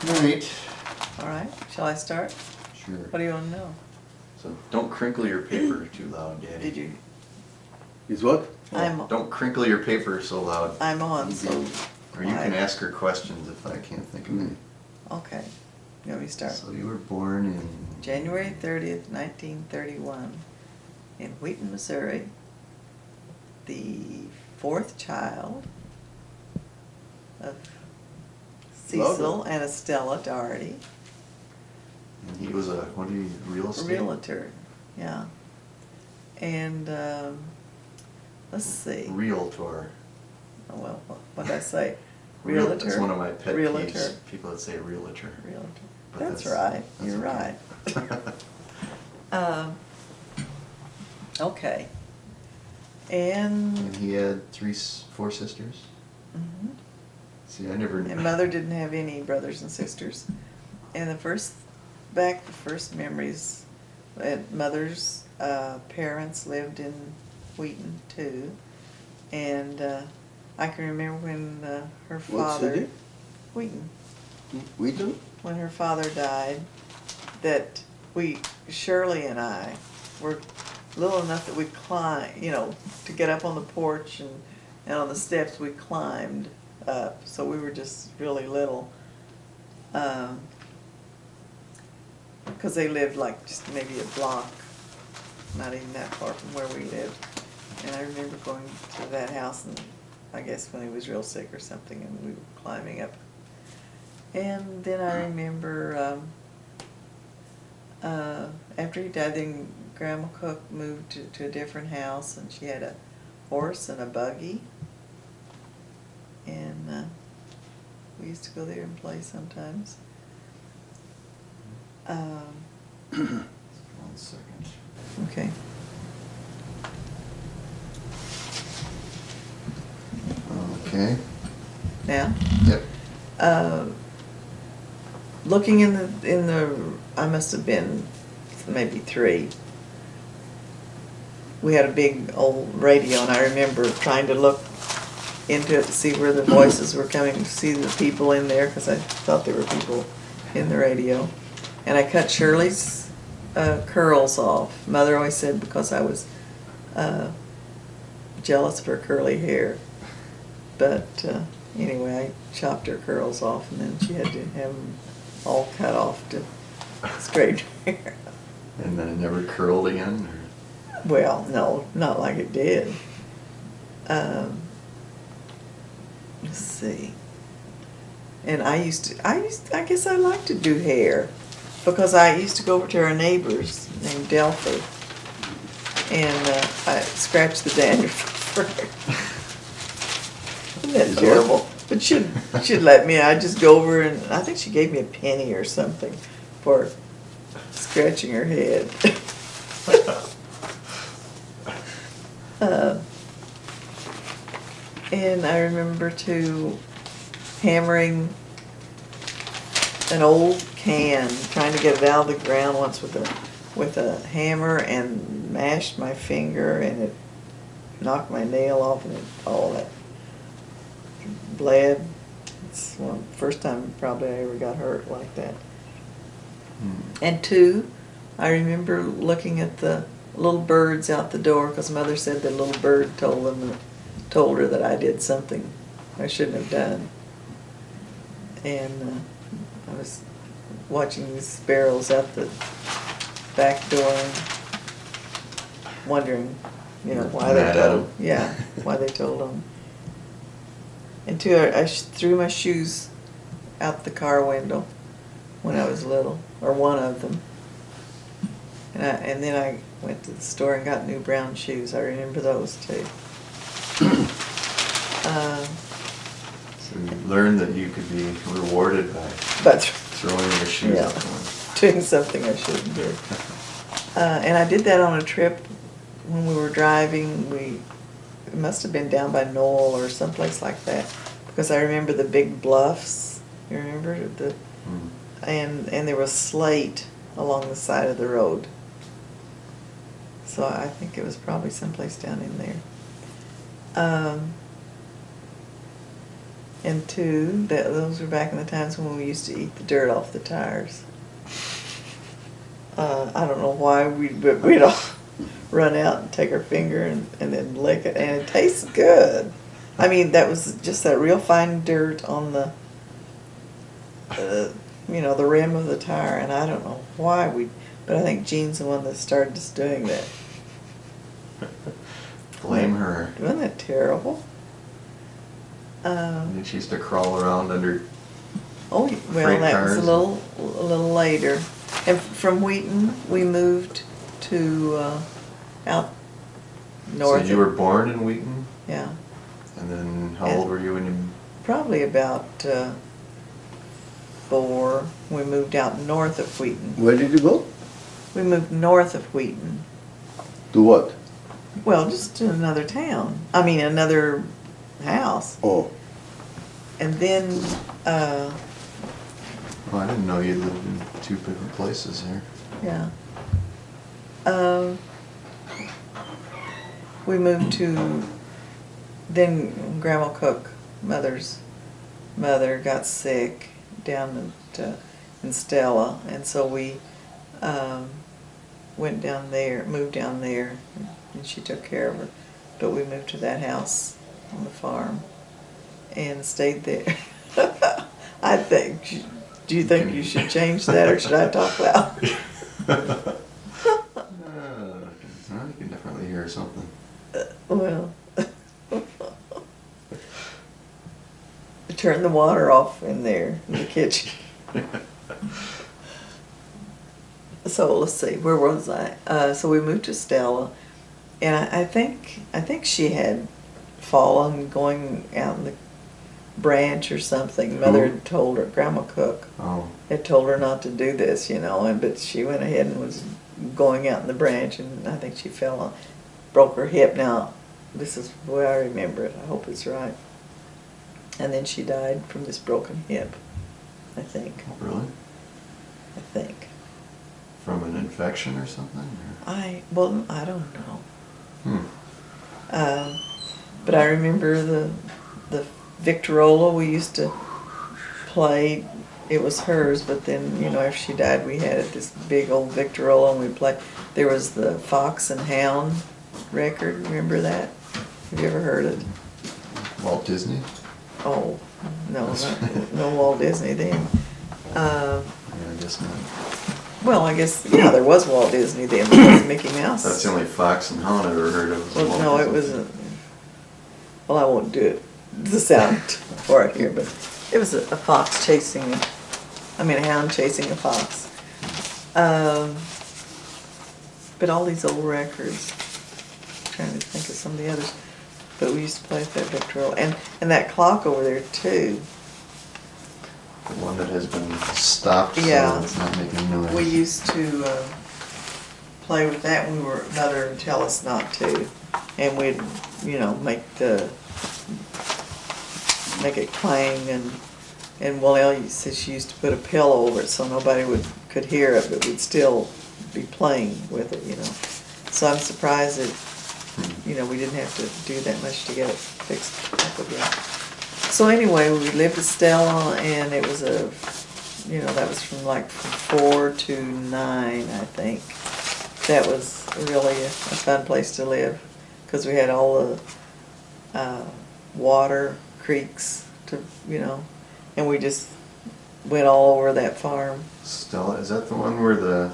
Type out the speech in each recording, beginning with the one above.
Right. All right, shall I start? Sure. What do you want to know? So don't crinkle your paper too loud, Daddy. Did you? Is what? I'm Don't crinkle your paper so loud. I'm on, so. Or you can I- ask her questions if I can't think of any. Okay, you want me to start? So you were born in January 30th, 1931, in Wheaton, Missouri, the fourth child of Cecil and Estella Doherty. And he was a real estate? Realtor, yeah. And let's see. Realtor. Oh, well, what did I say? Real- Realtor. That's one of my pet Realtor. peeves. People that say realtor. Realtor. But That's right. that's You're okay. right. Okay. And. And he had four sisters? Mhm. See, I never knew. And Mother didn't have any brothers and sisters. And the first memories, Mother's parents lived in Wheaton too. And I can remember when her What father, city? Wheaton, We do? when her father died, that Shirley and I were little enough that we climbed, to get up on the porch and on the steps we climbed up. So we were just really little. Because they lived like just maybe a block, not even that far from where we lived. And I remember going to that house, and I guess when he was real sick or something, and we were climbing up. And then I remember after he died, then Grandma Cook moved to a different house, and she had a horse and a buggy. And we used to go there and play sometimes. One second. Okay. Okay. Now, Yep. looking in the, I must have been maybe 3. We had a big old radio, and I remember trying to look into it to see where the voices were coming, to see the people in there, because I thought there were people in the radio. And I cut Shirley's curls off. Mother always said because I was jealous of her curly hair. But anyway, I chopped her curls off, and then she had to have them all cut off to straighten her hair. And then it never curled again? Or? Well, no, not like it did. Let's see. And I guess I liked to do hair, because I used to go over to our neighbors named Delphi, and I scratched the dandruff for her. Isn't that terrible? But she'd let me. I'd just go over, and I think she gave me a penny or something for scratching her head. And I remember too hammering an old can, trying to get it out of the ground once with a hammer, and mashed my finger, and it knocked my nail off, and all that bled. It's the first time probably I ever got hurt like that. And 2, I remember looking at the little birds out the door, because Mother said the little bird told her that I did something I shouldn't have done. And I was watching these sparrows out the back door and wondering, why they Mad at told. 'em. Yeah, why they told them. And 2, I threw my shoes out the car window when I was little, or one of them. And then I went to the store and got new brown shoes. I remember those too. So you learned that you could be rewarded by But throwing your shoes yeah, out the window. doing something I shouldn't do. And I did that on a trip when we were driving. It must have been down by Knoll or someplace like that, because I remember the big bluffs. You remember and there was slate along the side of the road. So I think it was probably someplace down in there. And two, those were back in the times when we used to eat the dirt off the tires. I don't know why, but we'd all run out and take our finger and then lick it, and it tastes good. I mean, that was just that real fine dirt on the, the rim of the tire, and I don't know why but I think Jean's the one that started us doing that. Blame her. Wasn't that terrible? And she used to crawl around under. Oh, well, Freight that was cars. a little later. And from Wheaton, we moved to out north. So you were born in Wheaton, Yeah, and then how old were you when you? probably about 4. We moved out north of Wheaton. Where did you go? We moved north of Wheaton. To what? Well, just to another town. I mean, another house. Oh, And then, Oh, I didn't know you lived in 2 different places here. yeah. We moved to, then Grandma Cook, Mother's mother, got sick down in Stella, and so we went down there, moved down there, and she took care of her. But we moved to that house on the farm and stayed there. I think, do you think you should change that, or should I talk loud? Well, you can definitely hear something. Well, turn the water off in there in the kitchen. So let's see, where was I? So we moved to Stella, and I think she had fallen going out in the branch or something. Mother Who? had told her, Grandma Cook Oh, had told her not to do this, but she went ahead and was going out in the branch, and I think she fell on, broke her hip. Now, this is the way I remember it. I hope it's right. And then she died from this broken hip, I think. really? I think. From an infection or something? I don't know. Hmm. But I remember the Victrola we used to play. It was hers, but then, after she died, we had this big old Victrola, and we played. There was the Fox and Hound record. Remember that? Have you ever heard it? Walt Disney? Oh, no, no Walt Disney then. Yeah, I guess not. Well, I guess, there was Walt Disney then, because Mickey Mouse. That's the only Fox and Hound I've ever heard of. Well, no, it wasn't. Well, I won't do the sound for it here, but it was a fox chasing, a hound chasing a fox. But all these old records, I'm trying to think of some of the others, but we used to play with that Victrola. And that clock over there, too. The one that has been stopped, Yeah. so it's not making noise. We used to play with that when Mother would tell us not to. And we'd, make it clang, and Ellie said she used to put a pillow over it so nobody could hear it, but we'd still be playing with it, So I'm surprised that, we didn't have to do that much to get it fixed up again. So anyway, we lived at Stella, and it was that was from 4 to 9, I think. That was really a fun place to live, because we had all the water, creeks, and we just went all over that farm. Stella, is that the one where the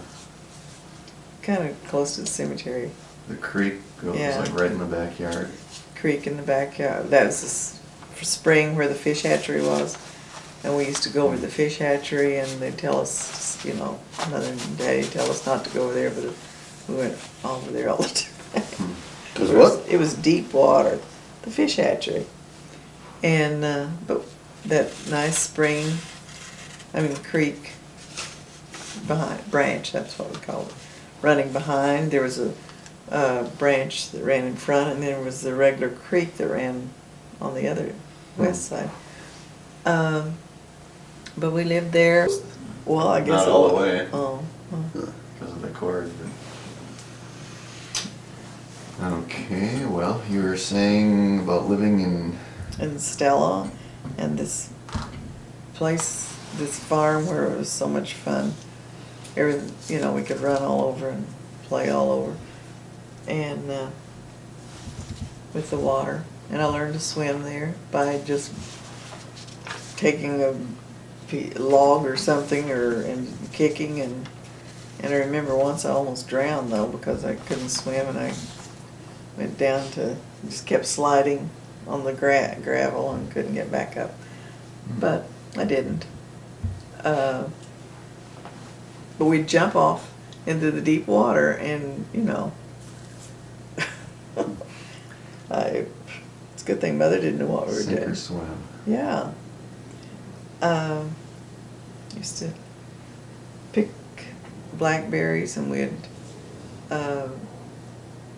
Kind of close to the cemetery. creek goes Yeah. right in the backyard? Creek in the backyard. That was the spring where the fish hatchery was. And we used to go over to the fish hatchery, and they'd tell us, Mother and Daddy tell us not to go over there, but we went over there all the time. Cause what? It was deep water, the fish hatchery. And, but that nice spring, creek branch, that's what we called it, running behind. There was a branch that ran in front, and there was the regular creek that ran on the other west side. But we lived there. Well, I guess Not all the way. Oh. Because of the cord. Okay, well, you were saying about living in... And Stella, And this place, this farm where it was so much fun. Everything, we could run all over and play all over. And with the water. And I learned to swim there by just taking a log or something and kicking. And I remember once I almost drowned though because I couldn't swim, and I went down just kept sliding on the gravel and couldn't get back up. But I didn't. But we'd jump off into the deep water, and it's a good thing Mother didn't know what we were Sink doing. or swim. Yeah. Used to pick blackberries, and we'd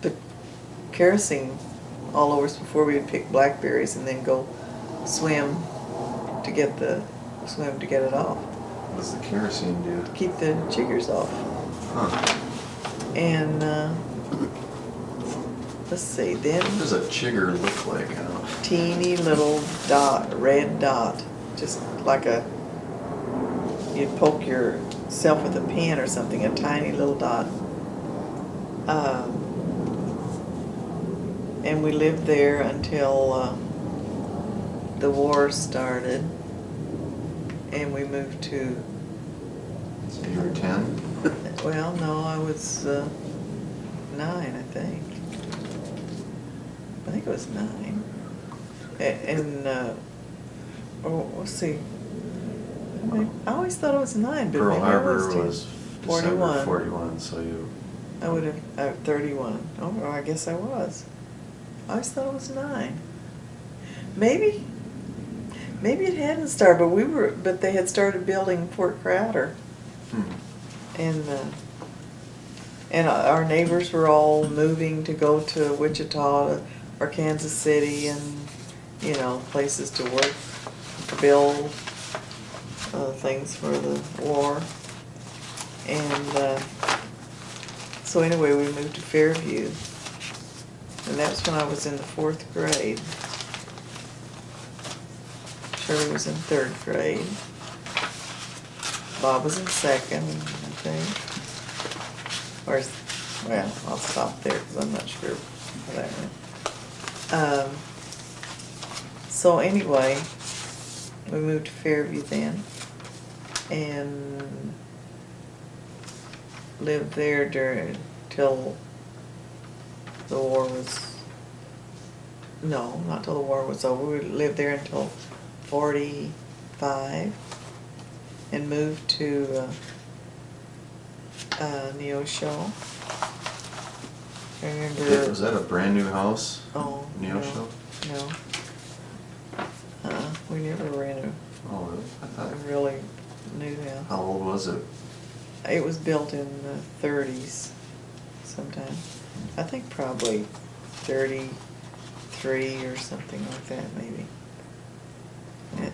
put kerosene all over us before we would pick blackberries, and then go swim to get it off. What does the kerosene do? Keep the chiggers off. Huh. And let's see, then What does a chigger look like? I don't know. teeny little red dot, just like you'd poke yourself with a pen or something, a tiny little dot. And we lived there until the war started, and we moved to. So you were 10? Well, no, I was 9, I think. I think it was 9. And let's see. I always thought it was 9, but Pearl maybe Harbor it was 10. was 41. December 41, so you... I would have 31. Oh, I guess I was. I always thought it was 9. Maybe it hadn't started, but they had started building Fort Crowder. And our neighbors were all moving to go to Wichita or Kansas City, and places to work, to build things for the war. And so anyway, we moved to Fairview, and that's when I was in the 4th grade. Shirley was in 3rd grade. Bob was in 2nd, I think. Well, I'll stop there because I'm not sure how that went. So anyway, we moved to Fairview then, and lived there till the war was. No, not till the war was over. We lived there until 45, and moved to Neosho. I remember. Was that a brand new house? Oh, Neosho? No. We never ran Oh, really? I thought... a really new house. How old was it? It was built in the 30s sometime. I think probably 33 or something like that, maybe.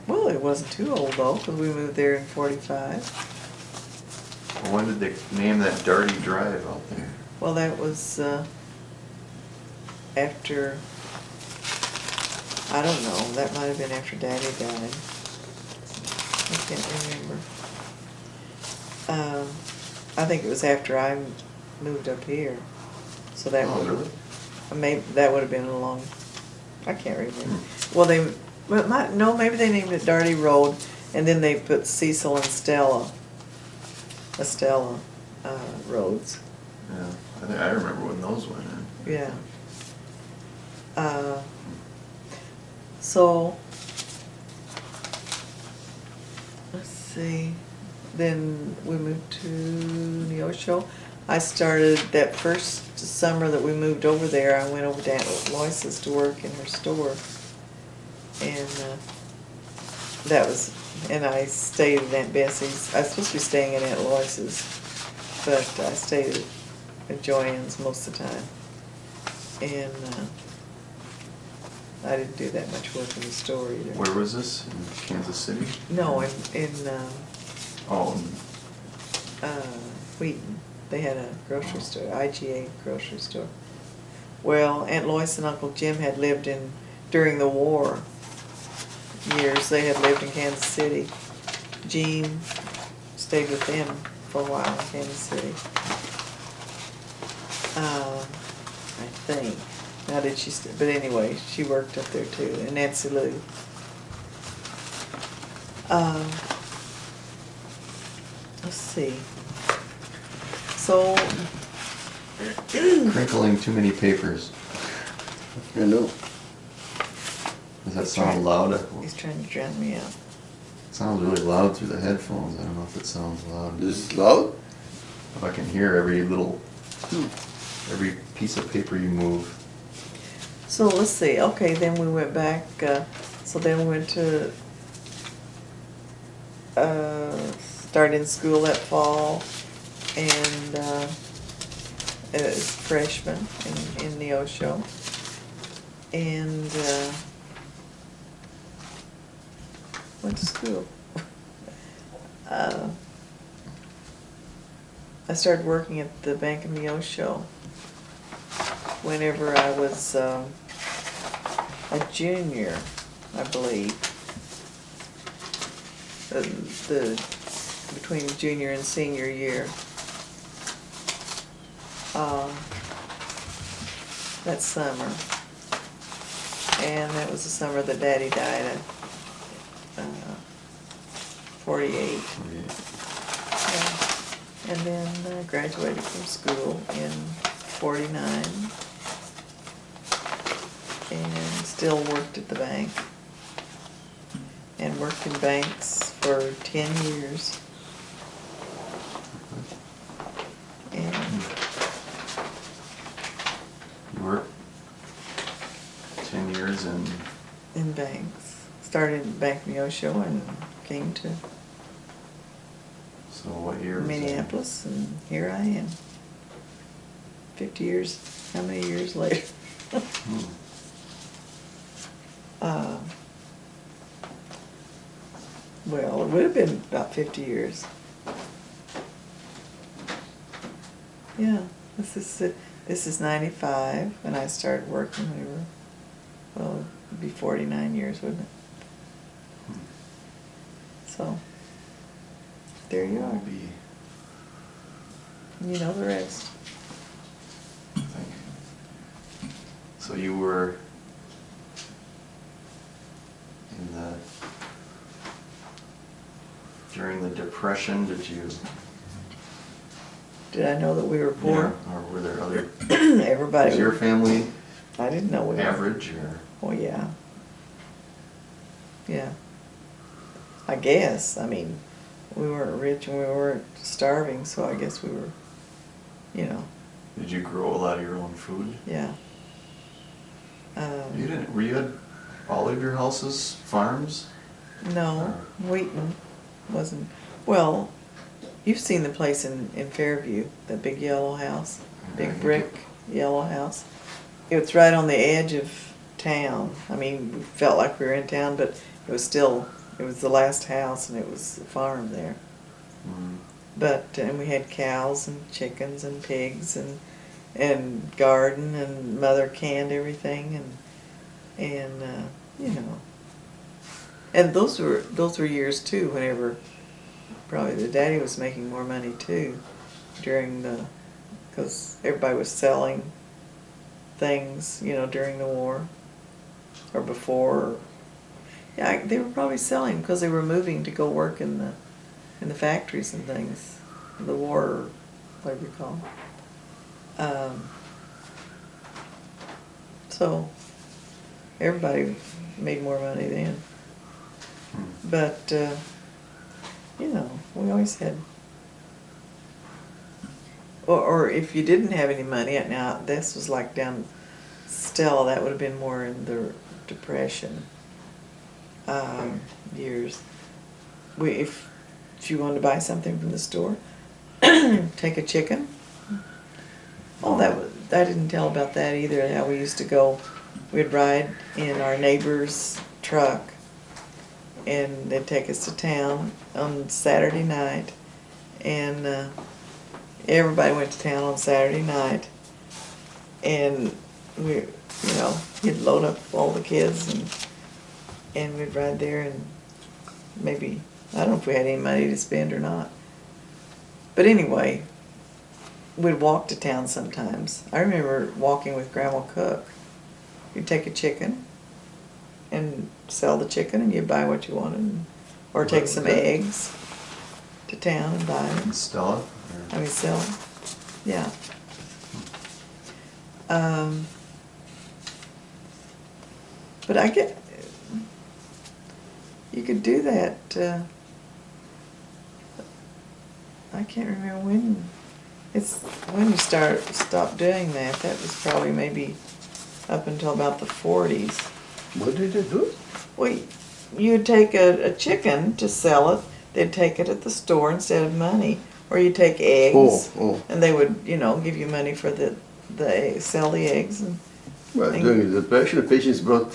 Well, it wasn't too old though, because we moved there in 45. Well, when did they name that Darty Drive out there? Well, that was after, I don't know, that might have been after Daddy died. I can't remember. I think it was after I moved up here. So that Oh, would really? maybe that would have been a long. I can't remember. Well, maybe they named it Darty Road, and then they put Cecil and Estella roads. Yeah, I remember when those went in. Yeah. So let's see. Then we moved to Neosho. I started that first summer that we moved over there. I went over to Aunt Lois's to work in her store, and I stayed at Aunt Bessie's. I was supposed to be staying at Aunt Lois's, but I stayed at Joanne's most of the time, and I didn't do that much work in the store either. Where was this? In Kansas City? No, in Wheaton. They had a grocery store, IGA grocery store. Well, Aunt Lois and Uncle Jim had lived during the war years. They had lived in Kansas City. Jean stayed with them for a while in Kansas City. I think. Now did she? But anyway, she worked up there too. And Nancy Lou. Let's see. So. Crinkling too many papers. I know. Does that sound loud? He's trying to drown me out. It sounds really loud through the headphones. I don't know if it sounds loud. This is loud? If I can hear every piece of paper you move. So let's see. Okay, then we went back. So then we went to started in school that fall, and as freshman in the Osho, and went to school. I started working at the Bank of Neosho whenever I was a junior, I believe. Between junior and senior year. That summer. And that was the summer that Daddy died at 48. Yeah. And then I graduated from school in 49. And still worked at the bank. And worked in banks for 10 years. And You worked 10 years in banks. Started in Bank Neosho and came to so what year was that? Minneapolis, and here I am. 50 years, how many years later? Well, it would have been about 50 years. Yeah, this is 95, and I started working when we were, well, it'd be 49 years, wouldn't it? So, there you are. You know the rest. I think. So you were in during the Depression, did I know that we were poor? Yeah, or were there other, Everybody. was your family I didn't know we were. average or? Oh, yeah. Yeah. I guess. I mean, we weren't rich and we weren't starving, so I guess we were, you know. Did you grow a lot of your own food? Yeah. You didn't, were you had all of your houses farms? No, Wheaton wasn't. Well, you've seen the place in Fairview, that big yellow house, big brick yellow house. It's right on the edge of town. I mean, we felt like we were in town, but it was still, it was the last house and it was a farm there. Mm. But, and we had cows and chickens and pigs and garden, and mother canned everything, and you know. And those were years too, whenever probably the daddy was making more money too, because everybody was selling things, you know, during the war or before. Yeah, they were probably selling because they were moving to go work in the factories and things. The war, whatever you call it. So everybody made more money then. But, you know, we always had, or if you didn't have any money, now this was like down Stella, that would have been more in the Depression years. If you wanted to buy something from the store, take a chicken. Oh, I didn't tell about that either, how we used to go, we'd ride in our neighbor's truck, and they'd take us to town on Saturday night, and everybody went to town on Saturday night, and we, you know, he'd load up all the kids and and we'd ride there, and maybe, I don't know if we had any money to spend or not. But anyway, we'd walk to town sometimes. I remember walking with Grandma Cook. You'd take a chicken and sell the chicken, and you'd buy what you wanted, or take some eggs to town and buy them. Stella? I mean, sell, yeah. But I get, you could do that, I can't remember when, it's when you stopped doing that. That was probably maybe up until about the 40s. What did they do? Well, you'd take a chicken to sell it, they'd take it at the store instead of money, or you take eggs, and they would, give you money for the eggs, sell the eggs. And Well, during the Depression, the patients brought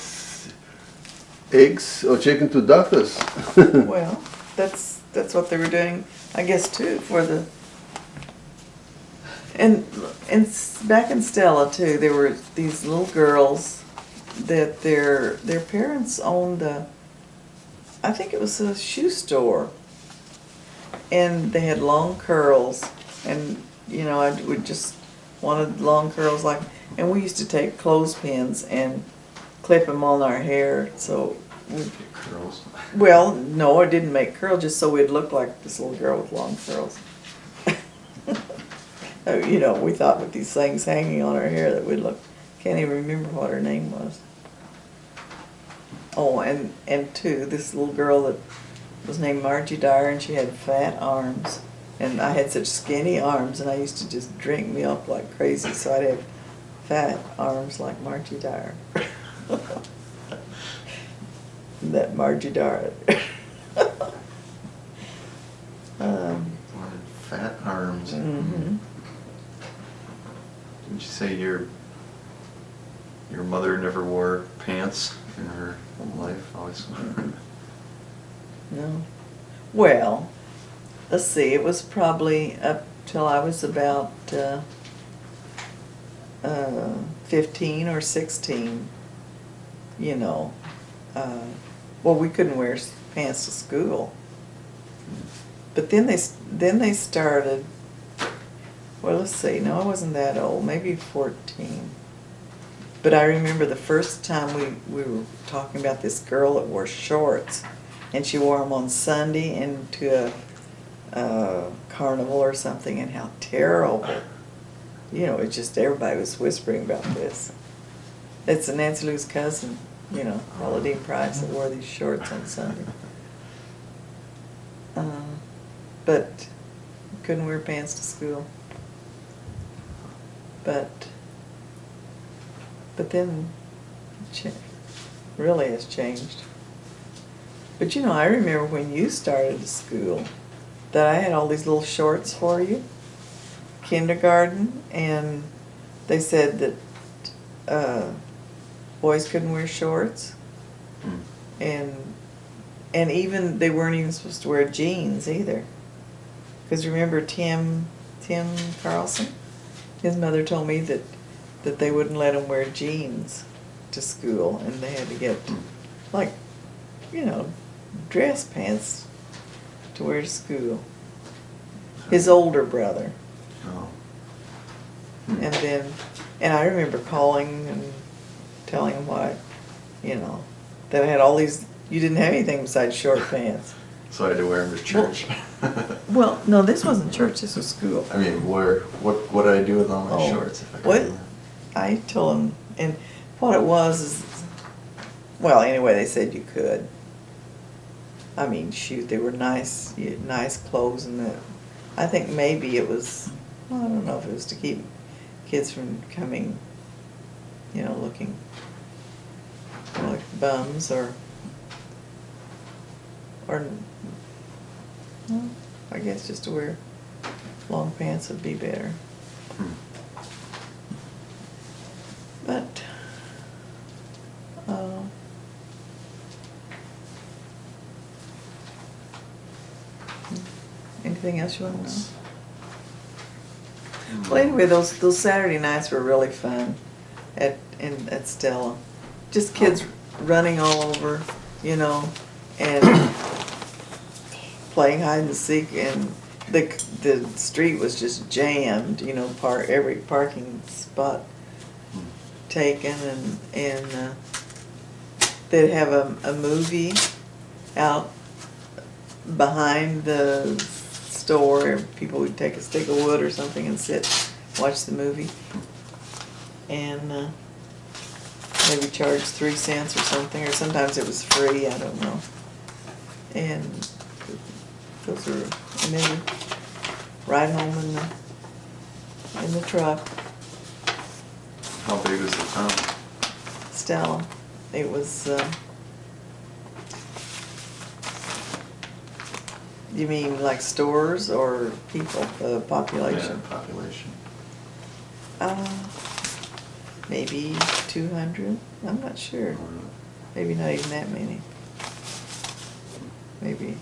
eggs or chicken to doctors. well, that's what they were doing, I guess, too, for the. And back in Stella too, there were these little girls that their parents owned I think it was a shoe store, and they had long curls, and I would just wanted long curls and we used to take clothespins and clip them on our hair, so Curls. well, no, it didn't make curls, just so we'd look like this little girl with long curls. We thought with these things hanging on our hair that we'd look, can't even remember what her name was. Oh, and too, this little girl that was named Margie Dyer, and she had fat arms. And I had such skinny arms, and I used to just drink milk like crazy, so I'd have fat arms like Margie Dyer. That Margie Dyer. Wanted fat arms. Mm-hmm. Didn't you say your mother never wore pants in her life? Always. No. Well, let's see, it was probably up till I was about 15 or 16, well, we couldn't wear pants to school. But then they started, well, let's see, no, I wasn't that old, maybe 14. But I remember the first time we were talking about this girl that wore shorts, and she wore them on Sunday into a carnival or something, and how terrible. It's just everybody was whispering about this. It's Nancy Lou's cousin, Paladine Price, that wore these shorts on Sunday. But couldn't wear pants to school. But then really has changed. But I remember when you started school that I had all these little shorts for you, kindergarten, and they said that boys couldn't wear shorts, and even they weren't even supposed to wear jeans either. Because remember Tim Carlson? His mother told me that they wouldn't let him wear jeans to school, and they had to get dress pants to wear to school. His older brother. Oh. And I remember calling and telling him that I had all these, you didn't have anything besides short pants. So I had to wear them to church. Well, no, this wasn't church, this was school. I mean, what did I do with all my shorts? If I What? could? I told him, and what it was is, well, anyway, they said you could. I mean, shoot, they were nice clothes, and I think maybe it was, well, I don't know if it was to keep kids from coming, looking like bums or well, I guess just to wear long pants would be better. But anything else you want to know? Well, anyway, those Saturday nights were really fun at Stella. Just kids running all over, you know, and playing hide and seek, and the street was just jammed, you know, every parking spot taken, and they'd have a movie out behind the store. People would take a stick of wood or something and sit, watch the movie, and maybe charge 3 cents or something, or sometimes it was free, I don't know. And those were, and then we'd ride home in the truck. How big was the town? Stella. It was, you mean like stores or people, population? Yeah, population. Maybe 200, I'm not sure. Maybe not even that many. Maybe,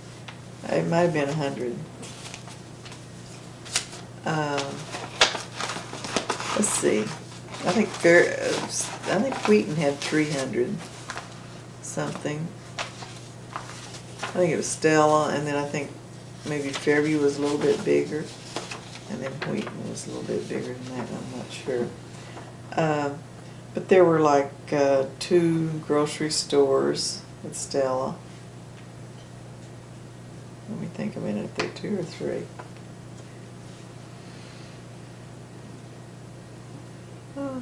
it might have been 100. Let's see. I think Wheaton had 300 something. I think it was Stella, and then I think maybe Fairview was a little bit bigger, and then Wheaton was a little bit bigger than that. I'm not sure. But there were like 2 grocery stores at Stella. Let me think a minute. If they're 2 or 3.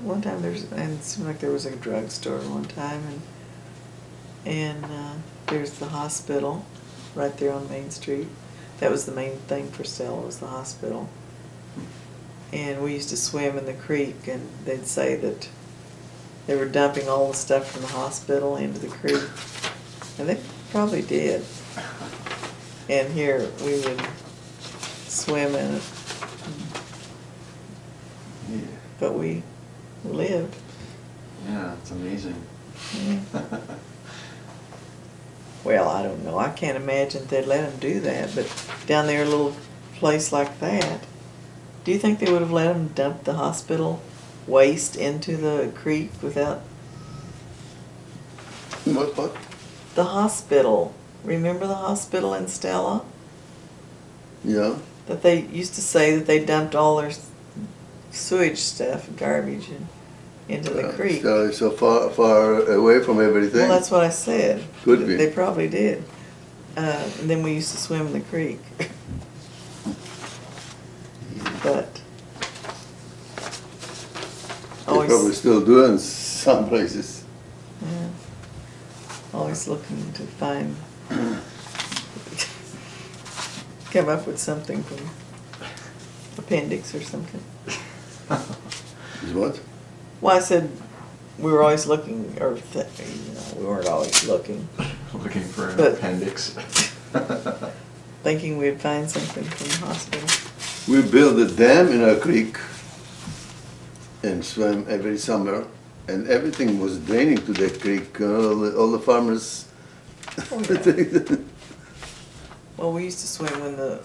One time and it seemed like there was a drugstore one time, and there's the hospital right there on Main Street. That was the main thing for Stella, was the hospital. And we used to swim in the creek, and they'd say that they were dumping all the stuff from the hospital into the creek, and they probably did. And here we would swim in it, Yeah. but we lived. Yeah, it's amazing. Yeah. Well, I don't know. I can't imagine they'd let them do that, but down there, a little place like that, do you think they would have let them dump the hospital waste into the creek without What? the hospital? Remember the hospital in Stella? Yeah. That they used to say that they dumped all their sewage stuff, garbage, into the creek. So far away from everything. Well, that's what I said. Could be. They probably did. And then we used to swim in the creek. But They're probably still doing some places. yeah, always looking to find, come up with something from appendix or something. Is what? Well, I said we were always looking, or we weren't always looking, Looking for an But- appendix. thinking we'd find something from the hospital. We built a dam in our creek and swam every summer, and everything was draining to that creek. All the farmers. Oh, yeah. Well, we used to swim when the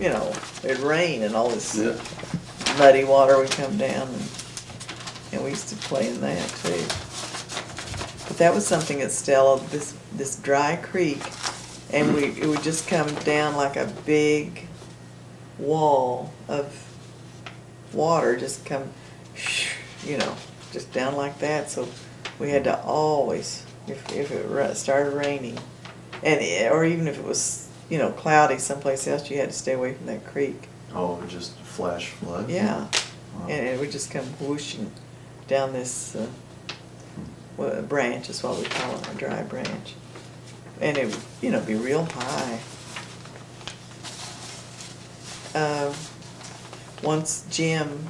you know, it'd rain and all this Yeah. muddy water would come down, and we used to play in that too. But that was something at Stella, this dry creek, and it would just come down like a big wall of water, just come, you know, just down like that. So we had to always, if it started raining, or even if it was, you know, cloudy someplace else, you had to stay away from that creek. Oh, just flash flood? Yeah, Wow. and it would just come whooshing down this a branch is what we call it, a dry branch, and it would, you know, be real high. Once Jim,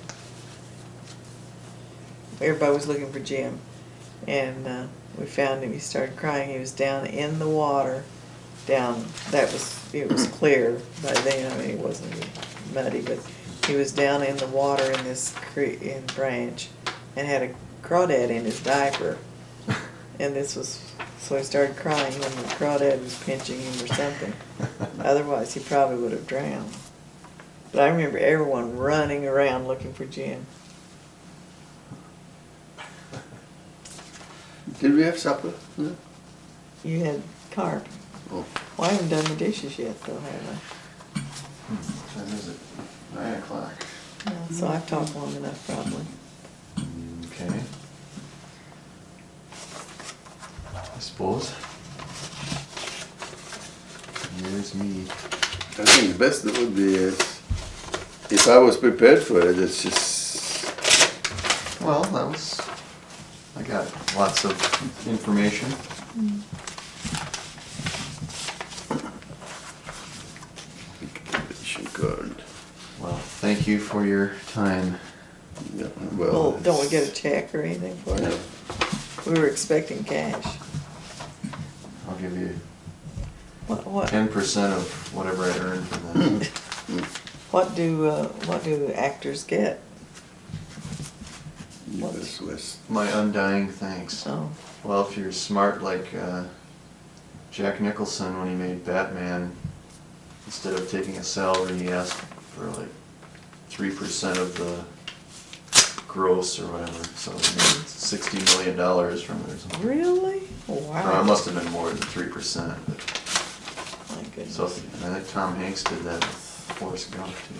everybody was looking for Jim, and we found him. He started crying. He was down in the water. It was clear by then. I mean, it wasn't muddy, but he was down in the water in this branch, and had a crawdad in his diaper. And so he started crying when the crawdad was pinching him or something. Otherwise, he probably would have drowned. But I remember everyone running around looking for Jim. Did we have supper? No? You had carp. Oh. Well, I haven't done the dishes yet though, have What time is it? 9 o'clock. I? No, so I've talked long enough probably. Okay. I suppose. Here's me. I think the best that would be is if I was prepared for it, it's just Well, I got lots of information. invitation card. Well, thank you for your time. Yeah, Well, well, don't we get a check or anything for no. it? We were expecting cash. I'll give you What 10% of whatever I earn for that. what do actors get? US West. My undying thanks. Oh, Well, if you're smart like Jack Nicholson when he made Batman, instead of taking a salary, he asked for like 3% of the gross or whatever. So he made $60 million from it or something. really? Or Wow. it must have been more than 3%. But My goodness. so and I think Tom Hanks did that with Forrest Gump too.